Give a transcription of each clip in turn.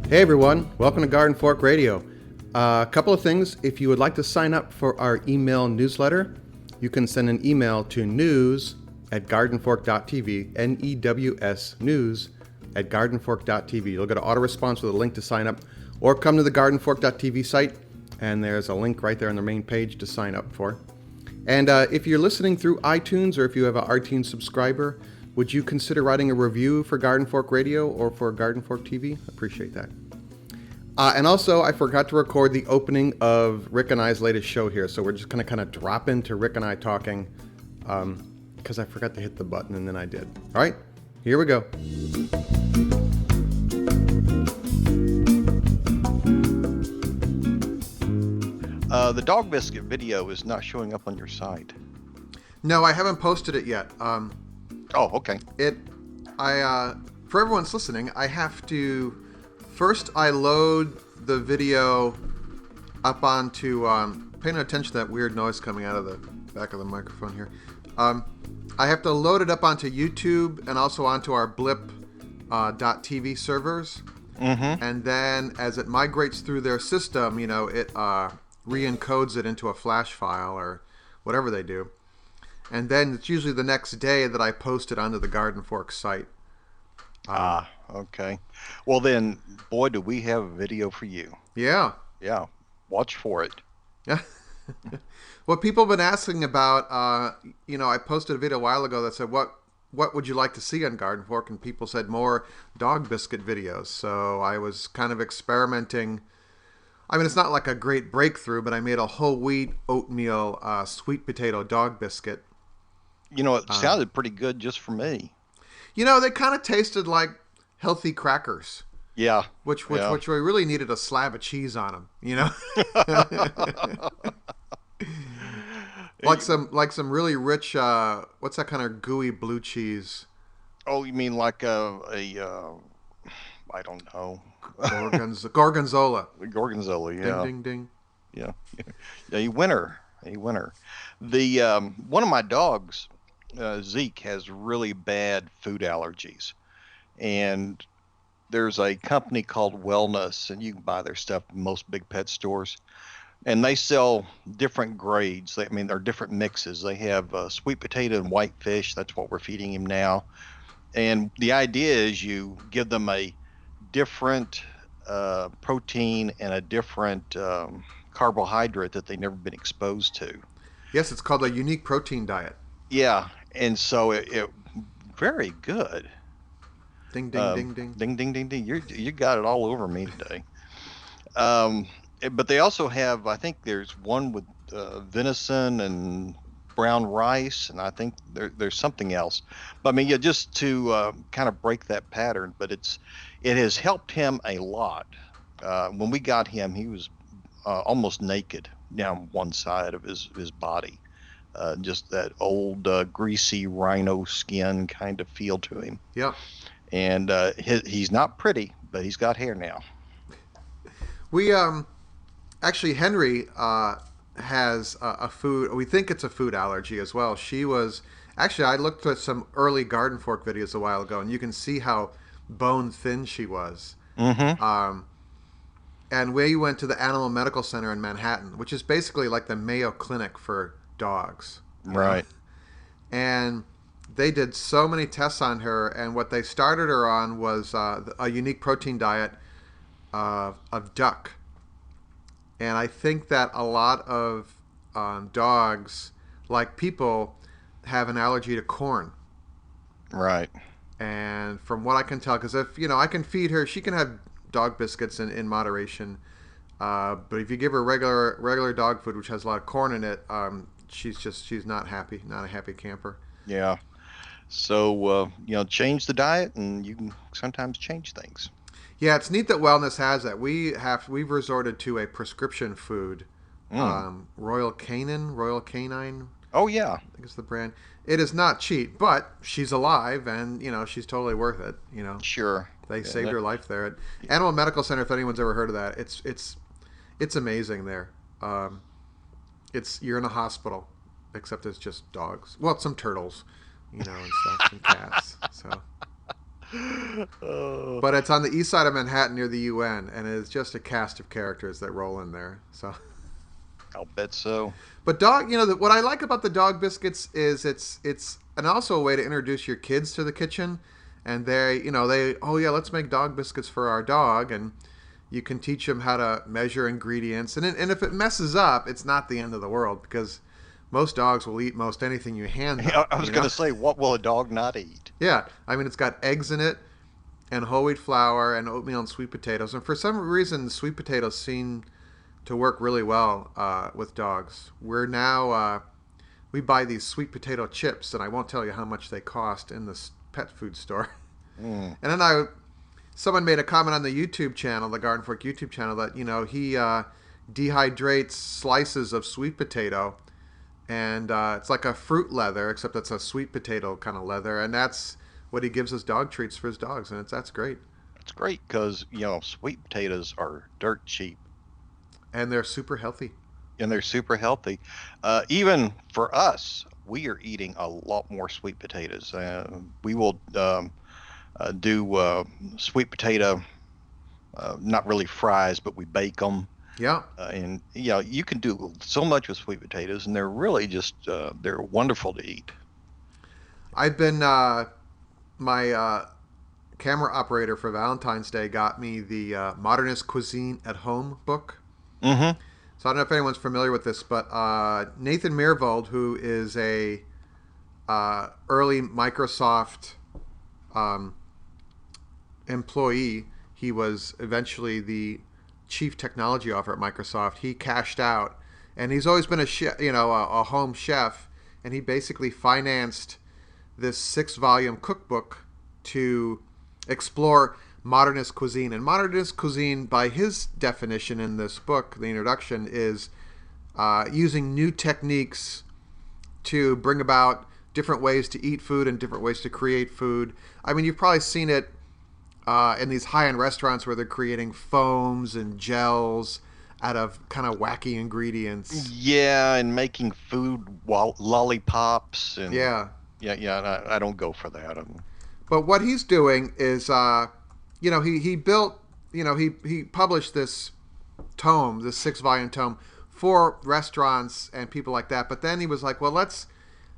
Hey everyone, welcome to Garden Fork Radio. A couple of things. If you would like to sign up for our email newsletter, you can send an email to news@gardenfork.tv, N-E-W-S, news@gardenfork.tv. You'll get an auto-response with a link to sign up, or come to the gardenfork.tv site, and there's a link right there on the main page to sign up for. And if you're listening through iTunes, or if you have an iTunes subscriber, would you consider writing a review for Garden Fork Radio or for Garden Fork TV? Appreciate that. And also, I forgot to record the opening of Rick and I's latest show here, so we're just going to kind of drop into Rick and I talking, because I forgot to hit the button, and then I did. All right, here we go. The dog biscuit video is not showing up on your site. No, I haven't posted it yet. Oh, okay. For everyone's listening, I have to... First, I load the video up onto... paying attention to that weird noise coming out of the back of the microphone here. I have to load it up onto YouTube and also onto our blip.tv servers. Mm-hmm. And then as it migrates through their system, it re-encodes it into a flash file or whatever they do. And then it's usually the next day that I post it onto the Garden Fork site. Okay. Well then, boy, do we have a video for you. Yeah. Yeah. Watch for it. Yeah. What people have been asking about, I posted a video a while ago that said, what would you like to see on Garden Fork? And people said more dog biscuit videos. So I was kind of experimenting. I mean, it's not like a great breakthrough, but I made a whole wheat oatmeal sweet potato dog biscuit. It sounded pretty good just for me. They kind of tasted like healthy crackers. Yeah. Which we really needed a slab of cheese on them, like some really rich what's that kind of gooey blue cheese? Oh, you mean like I don't know. Gorgonzola. Gorgonzola, yeah. Ding ding ding. Yeah. Yeah, you winner. The one of my dogs, Zeke, has really bad food allergies, and there's a company called Wellness, and you can buy their stuff in most big pet stores, and they sell different grades. They're different mixes. They have sweet potato and white fish. That's what we're feeding him now, and the idea is you give them a different protein and a different carbohydrate that they've never been exposed to. Yes, it's called a unique protein diet. Yeah, and so it very good. Ding ding ding ding. Ding ding ding ding. You got it all over me today. But they also have, I think there's one with venison and brown rice, and I think there's something else. But just to kind of break that pattern. But it has helped him a lot. When we got him, he was almost naked down one side of his body. Just that old greasy rhino skin kind of feel to him. Yeah. And he's not pretty, but he's got hair now. We actually, Henry has a food. We think it's a food allergy as well. I looked at some early Garden Fork videos a while ago, and you can see how bone thin she was. Mm-hmm. And we went to the Animal Medical Center in Manhattan, which is basically like the Mayo Clinic for dogs. Right. And they did so many tests on her, and what they started her on was a unique protein diet of duck. And I think that a lot of dogs, like people, have an allergy to corn. Right. And from what I can tell, because if I can feed her, she can have dog biscuits in moderation. But if you give her regular dog food, which has a lot of corn in it, she's not happy, not a happy camper. Yeah. So change the diet, and you can sometimes change things. Yeah, it's neat that Wellness has that. We've resorted to a prescription food, Royal Canine. Oh yeah, I think it's the brand. It is not cheap, but she's alive, and she's totally worth it. Sure. They saved her life there at Animal Medical Center. If anyone's ever heard of that, it's amazing there. You're in a hospital, except it's just dogs. Well, some turtles, and stuff, and cats. So Oh, But it's on the east side of Manhattan near the UN, and it is just a cast of characters that roll in there. So, I'll bet so. but dog, what I like about the dog biscuits is it's and also a way to introduce your kids to the kitchen, and they oh yeah, let's make dog biscuits for our dog, and you can teach them how to measure ingredients, and if it messes up, it's not the end of the world because most dogs will eat most anything you hand them. I was going to say, what will a dog not eat? Yeah, I mean it's got eggs in it, and whole wheat flour, and oatmeal and sweet potatoes, and for some reason, sweet potatoes seem to work really well with dogs. We buy these sweet potato chips, and I won't tell you how much they cost in the pet food store. Mm. And then someone made a comment on the YouTube channel, the Garden Fork YouTube channel, that he dehydrates slices of sweet potato, and it's like a fruit leather, except it's a sweet potato kind of leather, and that's what he gives as dog treats for his dogs, and that's great. It's great because, sweet potatoes are dirt cheap And they're super healthy. and they're super healthy. Even for us, we are eating a lot more sweet potatoes. We will do sweet potato, not really fries, but we bake them. Yeah. And you can do so much with sweet potatoes, and they're really just they're wonderful to eat. I've been my camera operator for Valentine's Day got me the Modernist Cuisine at Home book. Mm-hmm. So I don't know if anyone's familiar with this, but Nathan Myhrvold, who is a early Microsoft employee, he was eventually the chief technology officer at Microsoft. He cashed out, and he's always been a chef, a home chef, and he basically financed this 6-volume cookbook to explore modernist cuisine. And modernist cuisine, by his definition in this book, the introduction, is using new techniques to bring about different ways to eat food and different ways to create food. I mean, you've probably seen it in these high-end restaurants where they're creating foams and gels out of kind of wacky ingredients. Yeah, and making food while lollipops and Yeah. yeah. I don't go for that. But what he's doing is, he built, he published this tome, this 6-volume tome for restaurants and people like that. But then he was like, well,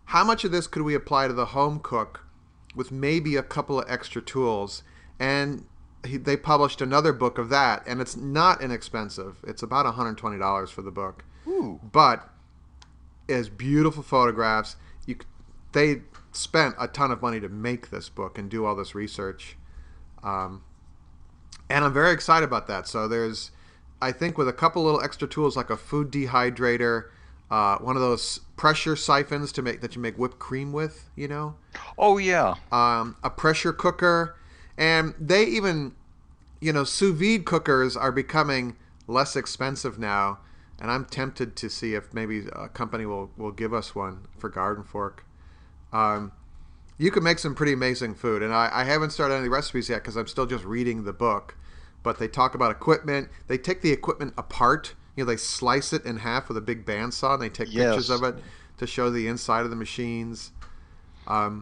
how much of this could we apply to the home cook with maybe a couple of extra tools? And they published another book of that, and it's not inexpensive. It's about $120 for the book. Ooh. But it has beautiful photographs. They spent a ton of money to make this book and do all this research. And I'm very excited about that. So there's, I think, with a couple little extra tools like a food dehydrator, one of those pressure siphons that you make whipped cream with, Oh yeah. a pressure cooker, and they even, sous vide cookers are becoming less expensive now. And I'm tempted to see if maybe a company will give us one for Garden Fork. You can make some pretty amazing food, and I haven't started any recipes yet because I'm still just reading the book. But they talk about equipment. They take the equipment apart. They slice it in half with a big bandsaw, and they take pictures of it to show the inside of the machines. Yeah,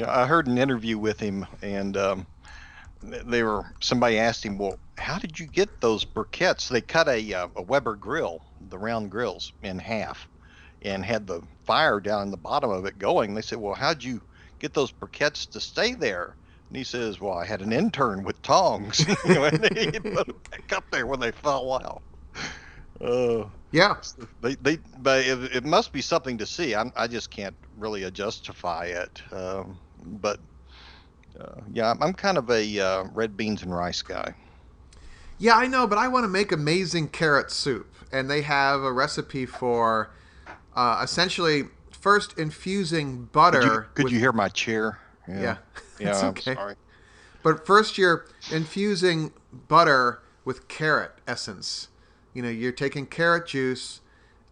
I heard an interview with him, and somebody asked him, well, how did you get those briquettes? They cut a Weber grill, the round grills, in half, and had the fire down in the bottom of it going. They said, well, how'd you get those briquettes to stay there? And he says, well, I had an intern with tongs, and they put them back up there when they fell out. Yeah. But it must be something to see. I just can't really justify it. But yeah, I'm kind of a red beans and rice guy. Yeah, I know, but I want to make amazing carrot soup. And they have a recipe for essentially first infusing butter. Could you hear my chair? Yeah. Yeah, It's I'm okay. sorry. But first you're infusing butter with carrot essence. You're taking carrot juice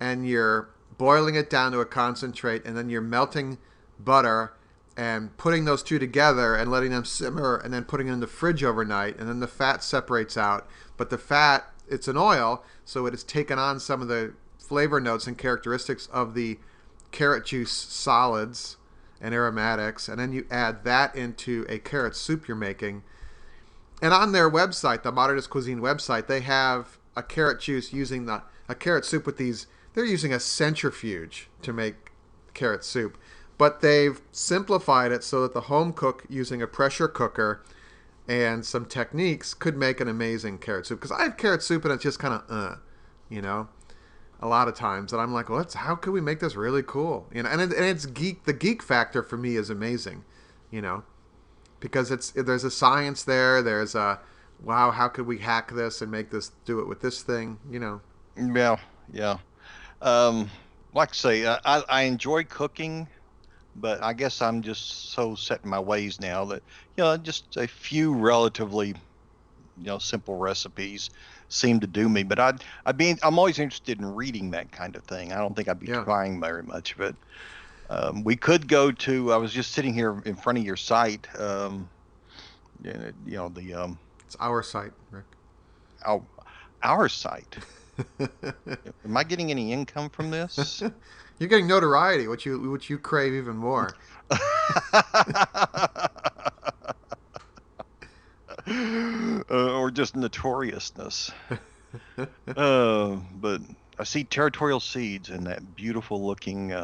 and you're boiling it down to a concentrate, and then you're melting butter and putting those two together and letting them simmer, and then putting it in the fridge overnight, and then the fat separates out. But the fat, it's an oil, so it has taken on some of the flavor notes and characteristics of the carrot juice solids, and aromatics, and then you add that into a carrot soup you're making. And on their website, the Modernist Cuisine website, they have a carrot juice using a carrot soup with these. They're using a centrifuge to make carrot soup, but they've simplified it so that the home cook using a pressure cooker and some techniques could make an amazing carrot soup. Because I have carrot soup and it's just kind of, you know, a lot of times. And I'm like, well, how could we make this really cool? You know, and it's the geek factor for me is amazing, you know, because there's a science there. There's a, wow, how could we hack this and make this, do it with this thing, you know? Yeah, yeah. Like I say, I enjoy cooking, but I guess I'm just so set in my ways now that, just a few relatively, simple recipes seem to do me. But I'm always interested in reading that kind of thing. I don't think I'd be trying very much of it. We could go to, I was just sitting here in front of your site, it's our site, Rick. Our site. Am I getting any income from this? You're getting notoriety, which you crave even more. Or just notoriousness. But I see Territorial Seeds and that beautiful looking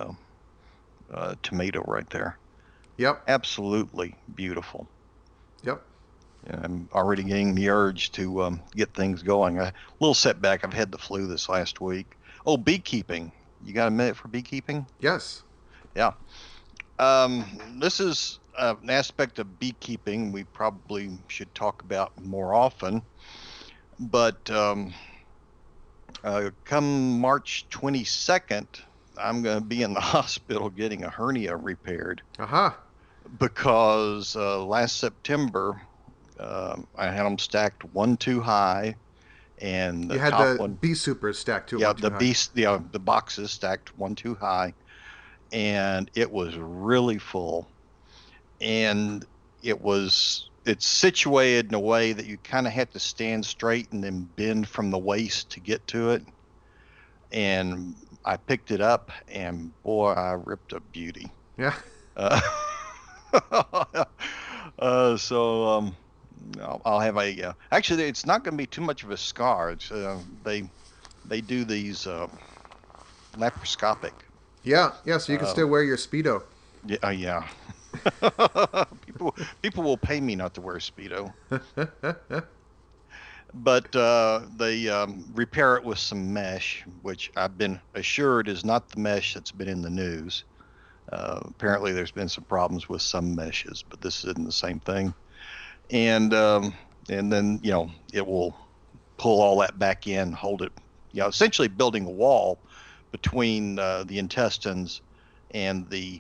tomato right there. Yep. Absolutely beautiful. Yep. And I'm already getting the urge to get things going. A little setback. I've had the flu this last week. Oh, beekeeping. You got a minute for beekeeping? Yes. Yeah. This is an aspect of beekeeping we probably should talk about more often. But come March 22nd, I'm going to be in the hospital getting a hernia repaired. Uh-huh. Because last September, I had them stacked one too high, and the you had top the one, bee supers stacked too. Yeah, high. The boxes stacked one too high, and it was really full, and it's situated in a way that you kind of have to stand straight and then bend from the waist to get to it. And I picked it up, and boy, I ripped a beauty. Yeah. So I'll have a. Actually, it's not going to be too much of a scar. It's they do these laparoscopic. Yeah. So you can still wear your Speedo. Yeah, yeah. People will pay me not to wear a Speedo. But they repair it with some mesh, which I've been assured is not the mesh that's been in the news. Apparently, there's been some problems with some meshes, but this isn't the same thing. And then it will pull all that back in, hold it, essentially building a wall between the intestines and the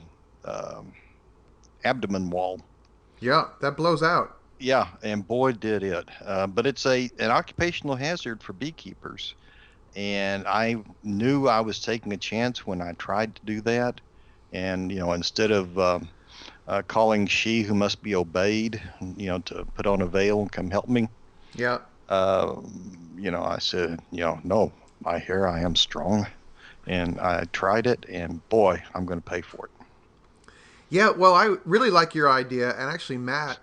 abdomen wall. Yeah, that blows out. Yeah, and boy did it. But it's an occupational hazard for beekeepers, and I knew I was taking a chance when I tried to do that. And instead of calling she who must be obeyed, to put on a veil and come help me. Yeah. I said, no, here I am strong, and I tried it, and boy, I'm going to pay for it. Yeah, well, I really like your idea, and actually, Matt,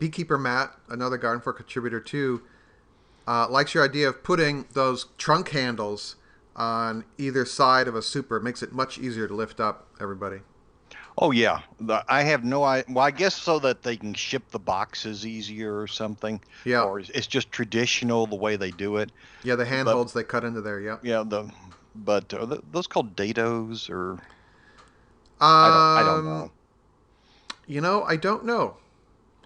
Beekeeper Matt, another Garden Fork contributor too, likes your idea of putting those trunk handles on either side of a super. It makes it much easier to lift up everybody. Oh, yeah. I have no idea. Well, I guess so that they can ship the boxes easier or something. Yeah. Or it's just traditional the way they do it. Yeah, the handholds they cut into there, yeah. Yeah, but are those called dados or? I don't know. I don't know.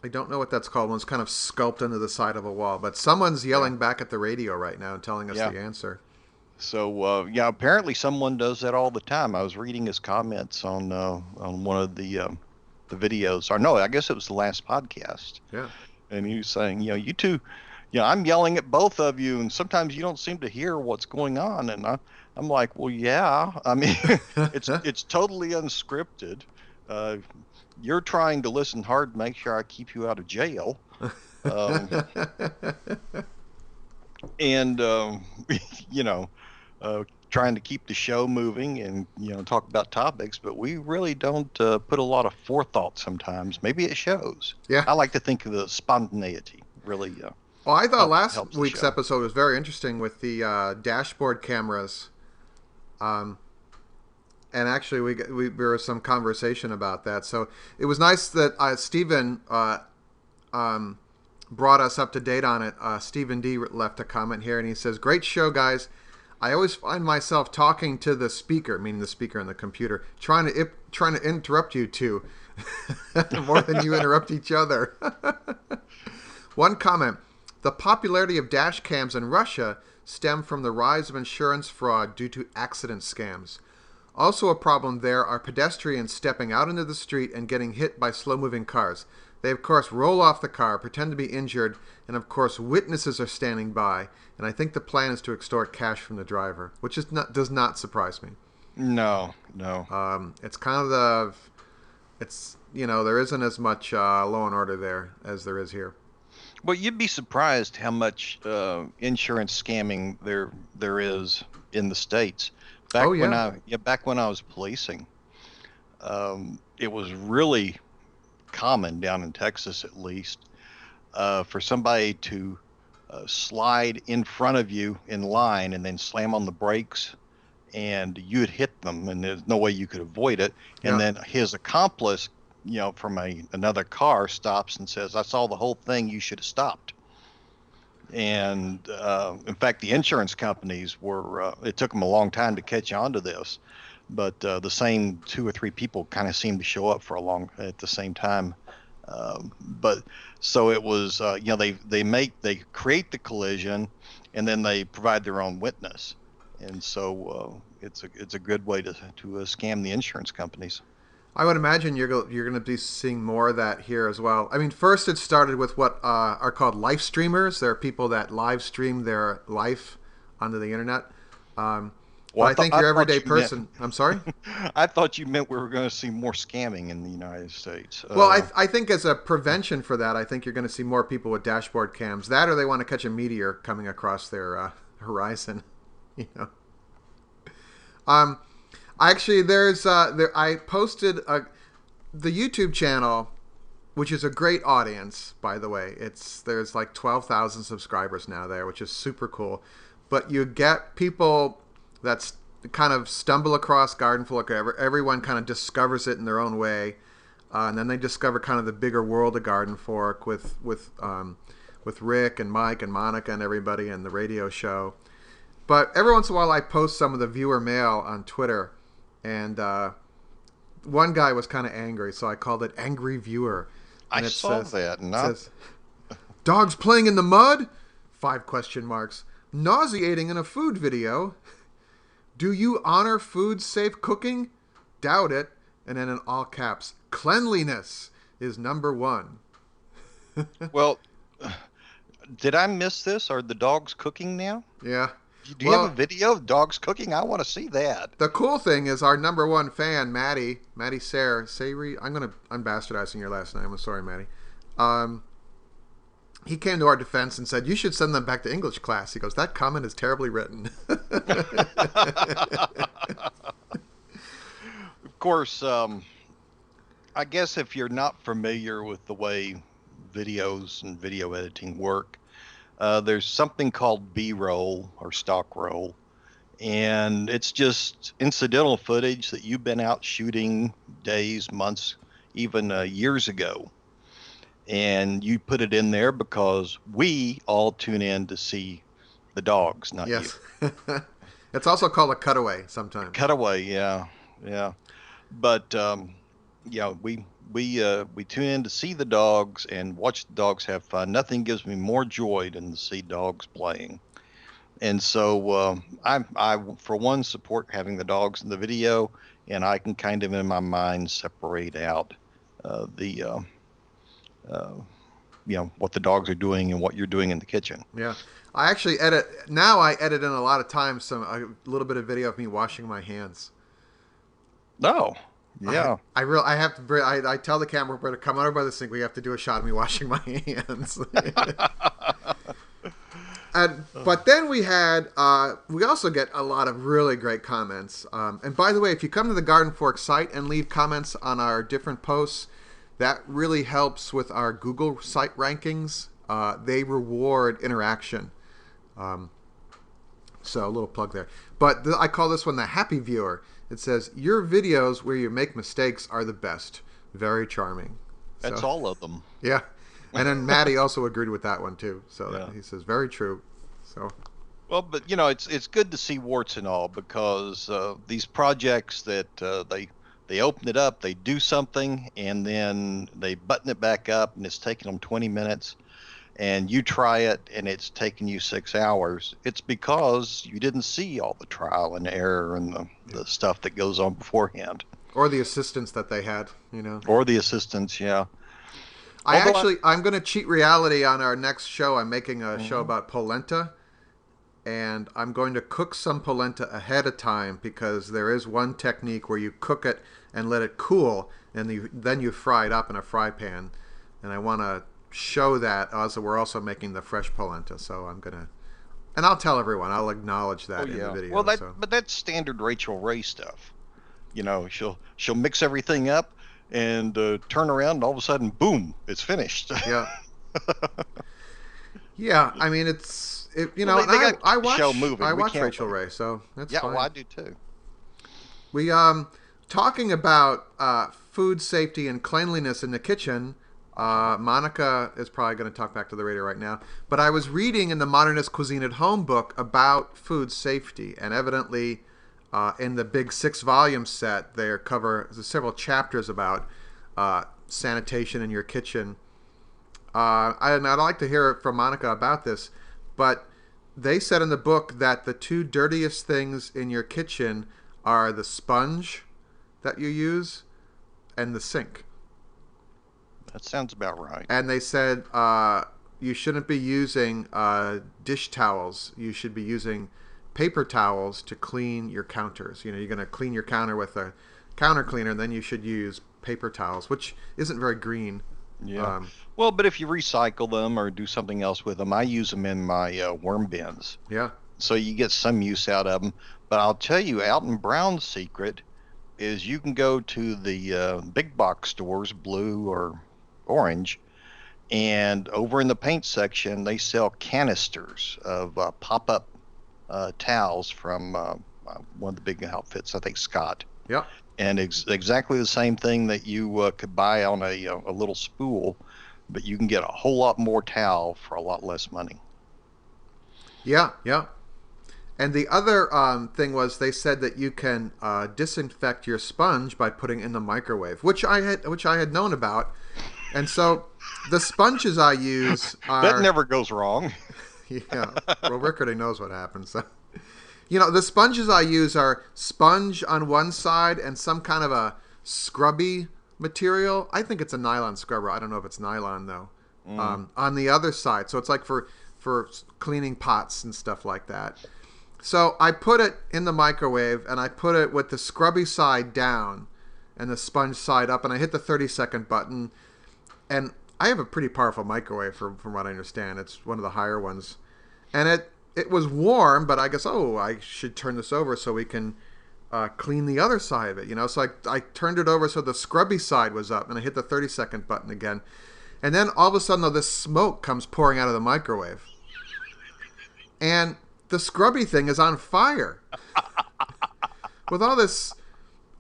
I don't know what that's called when it's kind of sculpted into the side of a wall. But someone's yelling back at the radio right now and telling us the answer. So, apparently someone does that all the time. I was reading his comments on one of the videos. Or no, I guess it was the last podcast. Yeah. And he was saying, you two, I'm yelling at both of you, and sometimes you don't seem to hear what's going on. And I'm like, well, yeah. I mean, it's totally unscripted. You're trying to listen hard to make sure I keep you out of jail. And trying to keep the show moving and talk about topics, but we really don't put a lot of forethought sometimes. Maybe it shows. Yeah. I like to think of the spontaneity really Well, I thought last helps the week's show. episode was very interesting with the dashboard cameras. Um, and actually, there was some conversation about that. So it was nice that Stephen brought us up to date on it. Stephen D left a comment here, and he says, "Great show, guys. I always find myself talking to the speaker, meaning the speaker on the computer, trying to interrupt you two more than you interrupt each other." One comment: the popularity of dash cams in Russia stemmed from the rise of insurance fraud due to accident scams. Also a problem there are pedestrians stepping out into the street and getting hit by slow-moving cars. They, of course, roll off the car, pretend to be injured, and, of course, witnesses are standing by. And I think the plan is to extort cash from the driver, which does not surprise me. No, no. It's kind of there isn't as much law and order there as there is here. Well, you'd be surprised how much insurance scamming there is in the States. Back when I was policing, it was really common down in Texas, at least, for somebody to slide in front of you in line and then slam on the brakes, and you'd hit them, and there's no way you could avoid it. And then his accomplice, from another car, stops and says, "I saw the whole thing. You should have stopped." And in fact, the insurance companies it took them a long time to catch on to this, but the same two or three people kind of seemed to show up at the same time. But so it was, they create the collision, and then they provide their own witness, and so it's a good way to scam the insurance companies. I would imagine you're going to be seeing more of that here as well. I mean, first it started with what are called live streamers. There are people that live stream their life onto the internet. Well, I think your everyday person... I'm sorry? I thought you meant we were going to see more scamming in the United States. Well, I think as a prevention for that, I think you're going to see more people with dashboard cams. That or they want to catch a meteor coming across their horizon. Actually, I posted the YouTube channel, which is a great audience, by the way. There's like 12,000 subscribers now there, which is super cool. But you get people that kind of stumble across Garden Fork. Everyone kind of discovers it in their own way, and then they discover kind of the bigger world of Garden Fork with Rick and Mike and Monica and everybody and the radio show. But every once in a while, I post some of the viewer mail on Twitter. And one guy was kind of angry, so I called it Angry Viewer. And I saw that. It says, "Dogs playing in the mud? 5 question marks. Nauseating in a food video. Do you honor food safe cooking? Doubt it." And then in all caps, "Cleanliness is number 1. Well, did I miss this? Are the dogs cooking now? Yeah. Do you have a video of dogs cooking? I want to see that. The cool thing is our number 1 fan, Maddie Sayre, I'm bastardizing your last name. I'm sorry, Maddie. He came to our defense and said, "You should send them back to English class." He goes, "That comment is terribly written." Of course, I guess if you're not familiar with the way videos and video editing work, there's something called B-roll or stock roll, and it's just incidental footage that you've been out shooting days, months, even years ago. And you put it in there because we all tune in to see the dogs, not you. Yes. It's also called a cutaway sometimes. Cutaway, yeah. But, we tune in to see the dogs and watch the dogs have fun. Nothing gives me more joy than to see dogs playing. And so I for one, support having the dogs in the video, and I can kind of in my mind separate out what the dogs are doing and what you're doing in the kitchen. Yeah. I actually edit in a lot of times a little bit of video of me washing my hands. Oh. Yeah, I tell the camera operator, "Come over by the sink. We have to do a shot of me washing my hands." But then we also get a lot of really great comments. And by the way, if you come to the Garden Fork site and leave comments on our different posts, that really helps with our Google site rankings. They reward interaction. So a little plug there. But I call this one the Happy Viewer. It says, your videos where you make mistakes are the best. Very charming. That's all of them. Yeah. And then Maddie also agreed with that one too. So Yeah. he says, very true. So, Well, but it's good to see warts and all, because these projects that they open it up, they do something, and then they button it back up, and it's taking them 20 minutes, and you try it, and it's taking you 6 hours. It's because you didn't see all the trial and error and the stuff that goes on beforehand. or the assistance that they had, Or the assistants, yeah. I'm going to cheat reality on our next show. I'm making a show about polenta, and I'm going to cook some polenta ahead of time, because there is one technique where you cook it and let it cool, and then you fry it up in a fry pan. And I want to show that. Also, we're also making the fresh polenta, so I'm going to... And I'll tell everyone. I'll acknowledge that in the video. Well, but that's standard Rachel Ray stuff. She'll mix everything up and turn around, and all of a sudden, boom, it's finished. Yeah. Yeah, I mean, I watch Rachel Ray, so that's fine. Yeah, well, I do too. We talking about food safety and cleanliness in the kitchen. Monica is probably going to talk back to the radio right now. But I was reading in the Modernist Cuisine at Home book about food safety, and evidently in the big 6-volume set, there's several chapters about sanitation in your kitchen. I'd like to hear from Monica about this, but they said in the book that the 2 dirtiest things in your kitchen are the sponge that you use and the sink. That sounds about right. And they said you shouldn't be using dish towels. You should be using paper towels to clean your counters. You're going to clean your counter with a counter cleaner, then you should use paper towels, which isn't very green. Yeah. Well, but if you recycle them or do something else with them, I use them in my worm bins. Yeah. So you get some use out of them. But I'll tell you, Alton Brown's secret is you can go to the big box stores, blue or orange, and over in the paint section, they sell canisters of pop-up towels from one of the big outfits, I think Scott. Yeah. And exactly the same thing that you could buy on a little spool, but you can get a whole lot more towel for a lot less money. Yeah, yeah. And the other thing was they said that you can disinfect your sponge by putting it in the microwave, which I had known about. And so the sponges I use are... That never goes wrong. Yeah. Well, Rick already knows what happens. So. The sponges I use are sponge on one side and some kind of a scrubby material. I think it's a nylon scrubber. I don't know if it's nylon, though. On the other side. So it's like for cleaning pots and stuff like that. So I put it in the microwave, and I put it with the scrubby side down and the sponge side up, and I hit the 30-second button. And I have a pretty powerful microwave from what I understand. It's one of the higher ones. And it was warm, but I guess, I should turn this over so we can clean the other side of it, So I turned it over so the scrubby side was up, and I hit the 30-second button again. And then all of a sudden, this smoke comes pouring out of the microwave. And the scrubby thing is on fire. With all this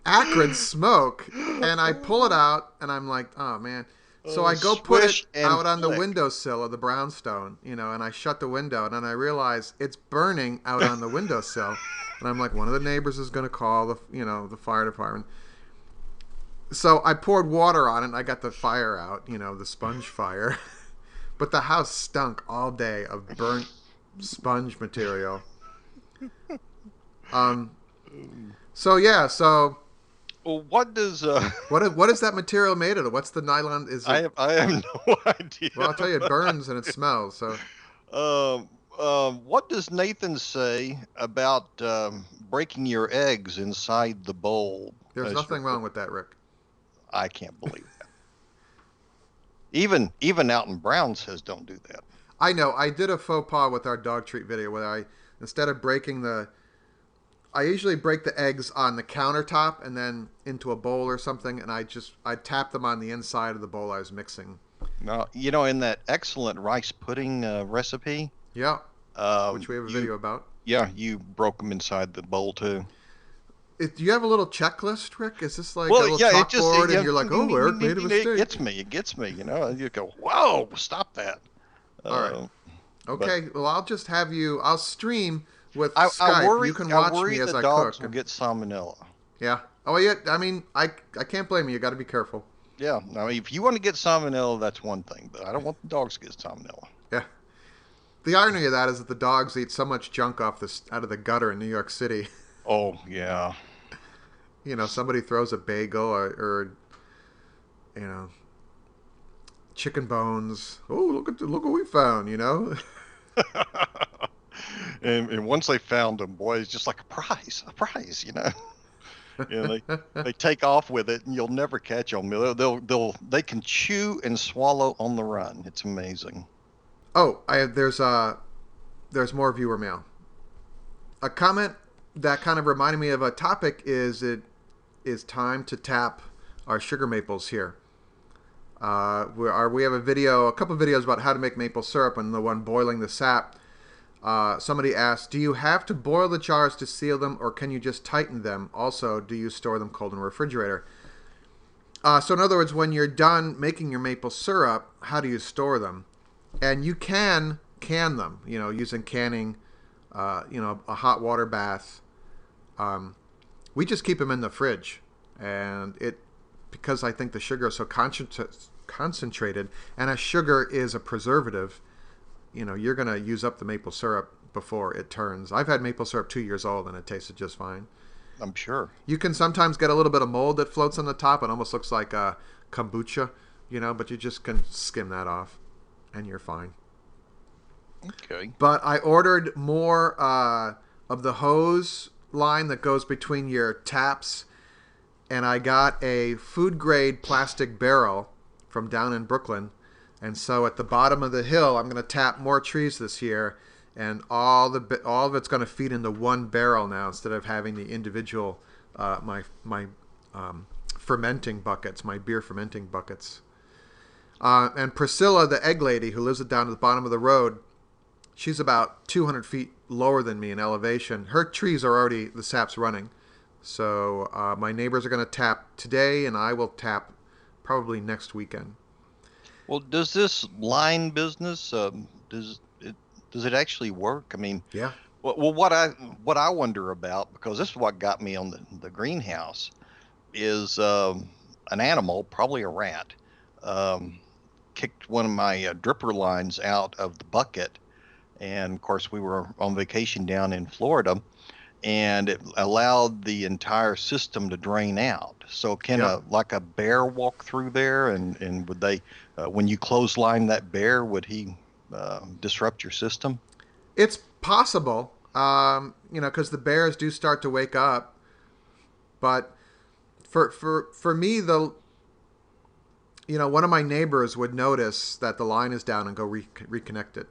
acrid smoke. And I pull it out, and I'm like, oh, man. So I go put it out on the windowsill of the brownstone, and I shut the window, and then I realize it's burning out on the windowsill. And I'm like, one of the neighbors is going to call the fire department. So I poured water on it, and I got the fire out, the sponge fire. But the house stunk all day of burnt sponge material. Well, what does what is that material made of? What's the nylon? I have no idea. Well, I'll tell you, it burns and it smells. So, what does Nathan say about breaking your eggs inside the bowl? There's nothing wrong with that, Rick. I can't believe that. Even Alton Brown says don't do that. I know. I did a faux pas with our dog treat video where instead of breaking I usually break the eggs on the countertop and then into a bowl or something, and I tap them on the inside of the bowl I was mixing. No, in that excellent rice pudding recipe, Yeah, which we have a video about. you broke them inside the bowl too. Do you have a little checklist, Rick? Is this like a Well, little yeah, it just chalkboard, it, and you're like, "Oh, Eric made a it mistake." gets me. It gets me. You go, whoa, stop that. All right. Okay. Well, I'll just have you. I'll stream with I Skype. worry. You can I watch worry me as the I dogs cook. will get salmonella. Yeah. Oh, yeah. I mean, I can't blame you. You got to be careful. Yeah. I mean, if you want to get salmonella, that's one thing, but I don't want the dogs to get salmonella. Yeah. The irony of that is that the dogs eat so much junk out of the gutter in New York City. Oh yeah. Somebody throws a bagel or chicken bones. Oh, look what we found. And once they found them, boy, it's just like a prize. They take off with it, and you'll never catch them. They can chew and swallow on the run. It's amazing. Oh, there's more viewer mail. A comment that kind of reminded me of a topic is it is time to tap our sugar maples here. We have a couple of videos about how to make maple syrup, and the one boiling the sap. Somebody asked, do you have to boil the jars to seal them, or can you just tighten them? Also, do you store them cold in a refrigerator? So in other words, when you're done making your maple syrup, how do you store them? And you can them, using canning, a hot water bath. We just keep them in the fridge, and because I think the sugar is so concentrated, and as sugar is a preservative, you're going to use up the maple syrup before it turns. I've had maple syrup 2 years old, and it tasted just fine. I'm sure. You can sometimes get a little bit of mold that floats on the top. It almost looks like kombucha, but you just can skim that off, and you're fine. Okay. But I ordered more of the hose line that goes between your taps, and I got a food-grade plastic barrel from down in Brooklyn. And so at the bottom of the hill, I'm going to tap more trees this year, and all of it's going to feed into one barrel now instead of having the individual my fermenting buckets, my beer fermenting buckets. And Priscilla, the egg lady who lives down at the bottom of the road, she's about 200 feet lower than me in elevation. Her trees are already, the sap's running. So my neighbors are going to tap today, and I will tap probably next weekend. Well, does this line business does it actually work? I mean, yeah. Well, what I wonder about, because this is what got me on the greenhouse, is an animal, probably a rat, kicked one of my dripper lines out of the bucket, and of course we were on vacation down in Florida, and it allowed the entire system to drain out. So can like a bear walk through there, and would they, when you clothesline that bear, would he disrupt your system? It's possible, because the bears do start to wake up. But for me, one of my neighbors would notice that the line is down and go reconnect it.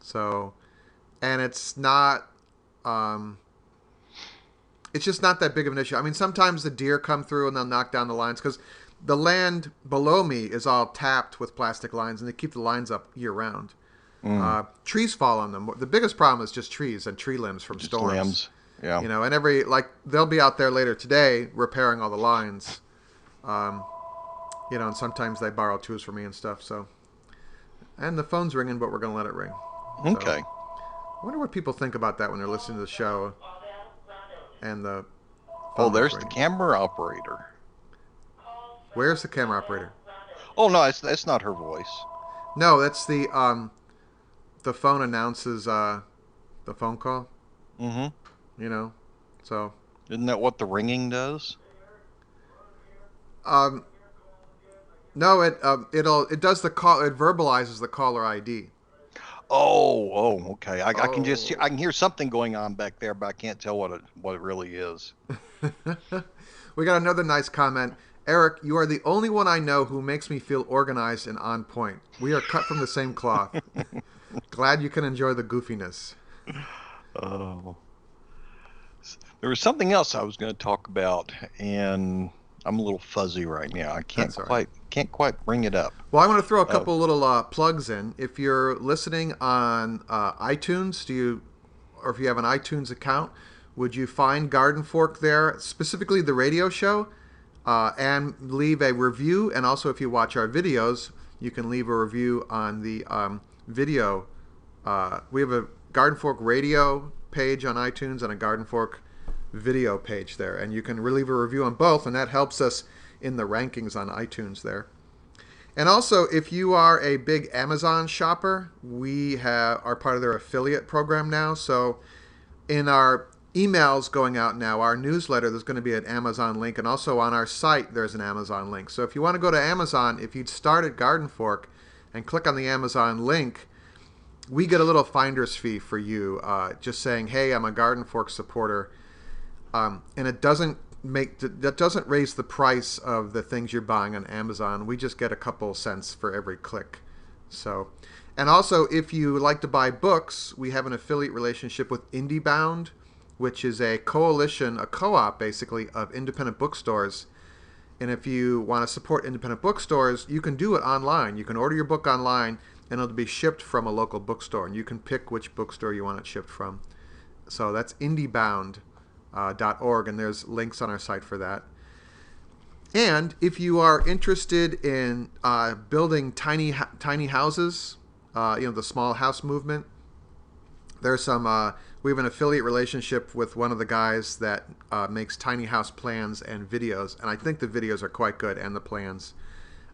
So, and it's not. It's just not that big of an issue. I mean, sometimes the deer come through and they'll knock down the lines because the land below me is all tapped with plastic lines, and they keep the lines up year round. Trees fall on them. The biggest problem is just trees and tree limbs from storms. Limbs. Yeah. And they'll be out there later today repairing all the lines. And sometimes they borrow tools from me and stuff. So, and the phone's ringing, but we're gonna let it ring. Okay. So, I wonder what people think about that when they're listening to the show. And the there's the camera operator. Where's the camera operator? Oh no, that's not her voice. No, that's the phone announces the phone call. Mm-hmm. So. Isn't that what the ringing does? No, it does the call. It verbalizes the caller ID. Oh, okay. I can hear something going on back there, but I can't tell what it really is. We got another nice comment. Eric, you are the only one I know who makes me feel organized and on point. We are cut from the same cloth. Glad you can enjoy the goofiness. Oh, there was something else I was going to talk about, and I'm a little fuzzy right now. I That's all right. can't quite bring it up. Well, I want to throw a Uh, couple little plugs in. If you're listening on iTunes, or if you have an iTunes account, would you find Garden Fork there, specifically the radio show, and leave a review? And also, if you watch our videos, you can leave a review on the video. We have a Garden Fork radio page on iTunes and a Garden Fork video page there, and you can leave a review on both, and that helps us in the rankings on iTunes there. And also, if you are a big Amazon shopper, we are part of their affiliate program now. So in our emails going out now, our newsletter, there's going to be an Amazon link. And also on our site, there's an Amazon link. So if you want to go to Amazon, if you'd start at Garden Fork and click on the Amazon link, we get a little finder's fee for you, just saying, hey, I'm a Garden Fork supporter. And it doesn't raise the price of the things you're buying on Amazon. We just get a couple cents for every click. So, and also, if you like to buy books, we have an affiliate relationship with IndieBound, which is a coalition, a co-op basically, of independent bookstores. And if you want to support independent bookstores, you can do it online. You can order your book online, and it'll be shipped from a local bookstore, and you can pick which bookstore you want it shipped from. So that's IndieBound. .org, and there's links on our site for that. And if you are interested in building tiny houses, the small house movement, there's some. We have an affiliate relationship with one of the guys that makes tiny house plans and videos, and I think the videos are quite good, and the plans.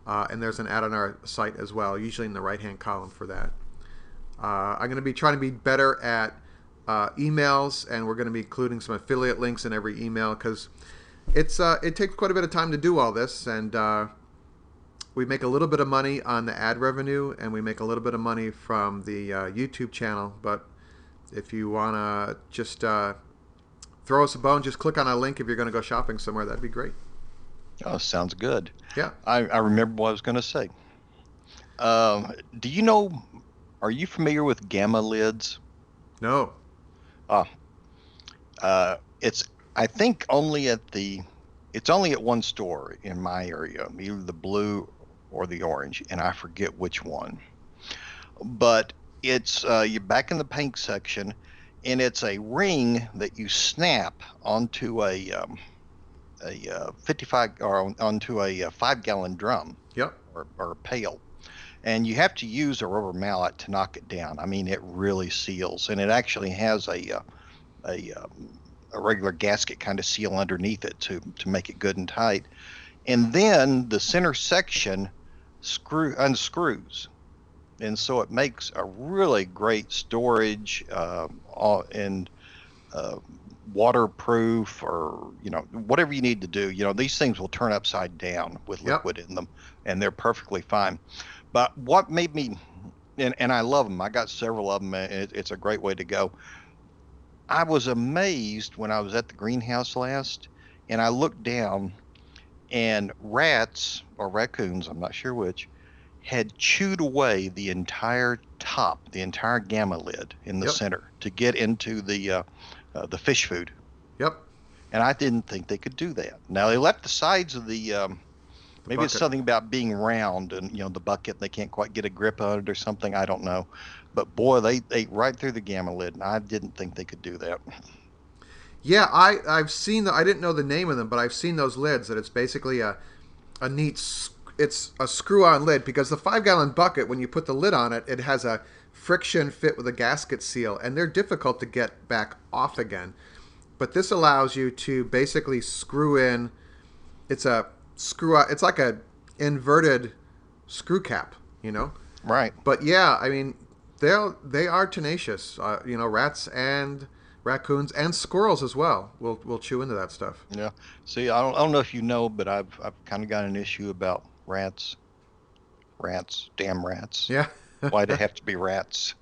And there's an ad on our site as well, usually in the right-hand column for that. I'm going to be trying to be better at emails, and we're going to be including some affiliate links in every email, because it takes quite a bit of time to do all this, and we make a little bit of money on the ad revenue, and we make a little bit of money from the YouTube channel. But if you want to just throw us a bone, just click on a link if you're going to go shopping somewhere. That'd be great. oh, sounds good. Yeah. I remember what I was going to say. Do you know? Are you familiar with gamma lids? No. Uh, it's I think it's only at one store in my area, either the blue or the orange, and I forget which one. But it's you're back in the paint section, and it's a ring that you snap onto a 55 or onto a 5-gallon drum. Yep. Or a pail. And you have to use a rubber mallet to knock it down. I mean, it really seals, and it actually has a regular gasket kind of seal underneath it to make it good and tight. And then the center section unscrews, and so it makes a really great storage and waterproof, or whatever you need to do. These things will turn upside down with liquid in them, and they're perfectly fine. But what made me, and I love them, I got several of them, and it's a great way to go. I was amazed when I was at the greenhouse last, and I looked down, and rats, or raccoons, I'm not sure which, had chewed away the entire top, the entire gamma lid in the center to get into the fish food. Yep. And I didn't think they could do that. Now, they left the sides of the maybe bucket. It's something about being round and, the bucket, they can't quite get a grip on it or something. I don't know. But boy, they ate right through the gamma lid, and I didn't think they could do that. Yeah, I've seen I didn't know the name of them, but I've seen those lids, that it's basically a neat, it's a screw-on lid, because the 5-gallon bucket, when you put the lid on it, it has a friction fit with a gasket seal, and they're difficult to get back off again. But this allows you to basically screw in, it's a it's like a inverted screw cap, Right. But yeah, I mean, they are tenacious. Rats and raccoons and squirrels as well will chew into that stuff. Yeah. See, I don't know if you know, but I've kind of got an issue about rats. Damn rats. Yeah. Why they have to be rats?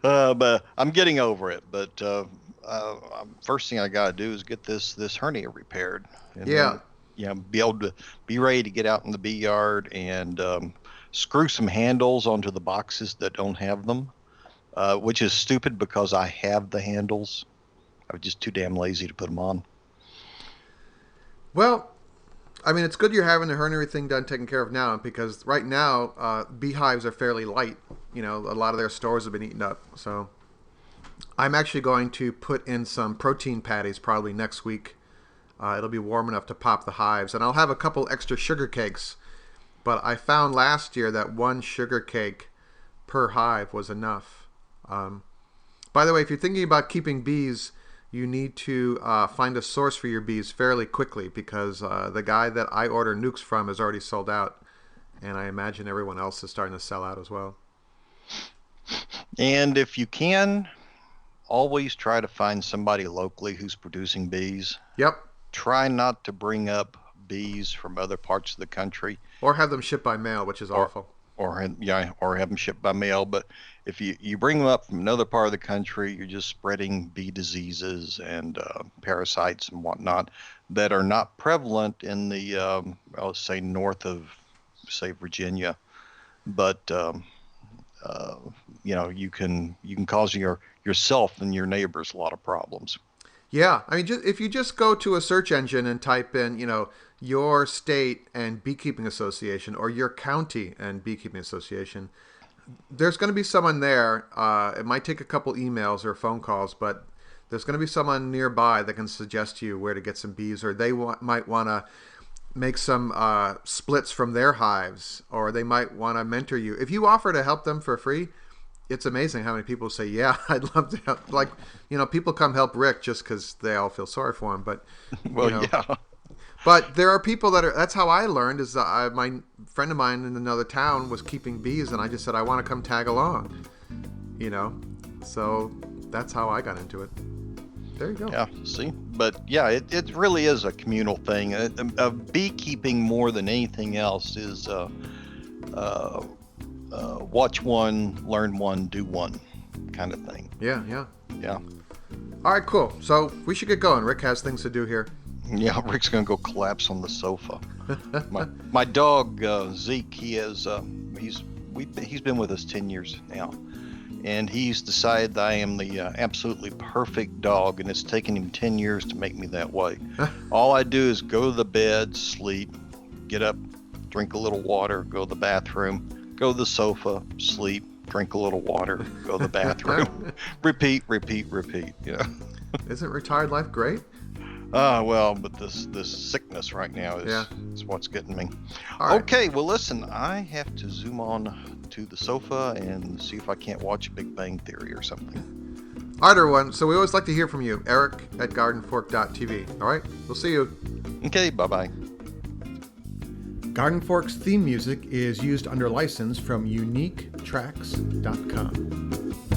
But I'm getting over it. But first thing I got to do is get this hernia repaired, and Yeah. then be able to be ready to get out in the bee yard and screw some handles onto the boxes that don't have them, which is stupid because I have the handles. I was just too damn lazy to put them on. Well, I mean, it's good you're having the hernia thing done, taken care of now, because right now beehives are fairly light. You know, a lot of their stores have been eaten up. So I'm actually going to put in some protein patties probably next week. It'll be warm enough to pop the hives, and I'll have a couple extra sugar cakes. But I found last year that one sugar cake per hive was enough. By the way, if you're thinking about keeping bees, you need to find a source for your bees fairly quickly, because the guy that I order nukes from is already sold out, and I imagine everyone else is starting to sell out as well. And if you can, always try to find somebody locally who's producing bees. Yep. Try not to bring up bees from other parts of the country. Or have them shipped by mail, which is awful. Or have them shipped by mail. But if you bring them up from another part of the country, you're just spreading bee diseases and parasites and whatnot that are not prevalent in the, I'll say, north of, say, Virginia. But you can cause yourself and your neighbors a lot of problems. Yeah, I mean, if you just go to a search engine and type in, your state and beekeeping association, or your county and beekeeping association, there's going to be someone there. It might take a couple emails or phone calls, but there's going to be someone nearby that can suggest to you where to get some bees, or they might want to make some splits from their hives, or they might want to mentor you. If you offer to help them for free, it's amazing how many people say, yeah, I'd love to help. Like, people come help Rick just because they all feel sorry for him. But, yeah. But there are people that's how I learned, is my friend of mine in another town was keeping bees, and I just said, I want to come tag along, So that's how I got into it. There you go. Yeah, see? But yeah, it really is a communal thing. Beekeeping, more than anything else, is watch one, learn one, do one kind of thing. Yeah. Yeah. All right, cool. So we should get going. Rick has things to do here. Yeah, Rick's gonna go collapse on the sofa. my dog Zeke, he's been with us 10 years now, and he's decided that I am the absolutely perfect dog, and it's taken him 10 years to make me that way. All I do is go to the bed, sleep, get up, drink a little water, go to the bathroom, go to the sofa, sleep, drink a little water, go to the bathroom, repeat. Isn't retired life great? Well, but this sickness right now is what's getting me. Right. Okay, well, listen, I have to zoom on to the sofa and see if I can't watch Big Bang Theory or something. All right, everyone. So we always like to hear from you. Eric at gardenfork.tv. All right, we'll see you. Okay, bye-bye. Garden Fork's theme music is used under license from uniquetracks.com.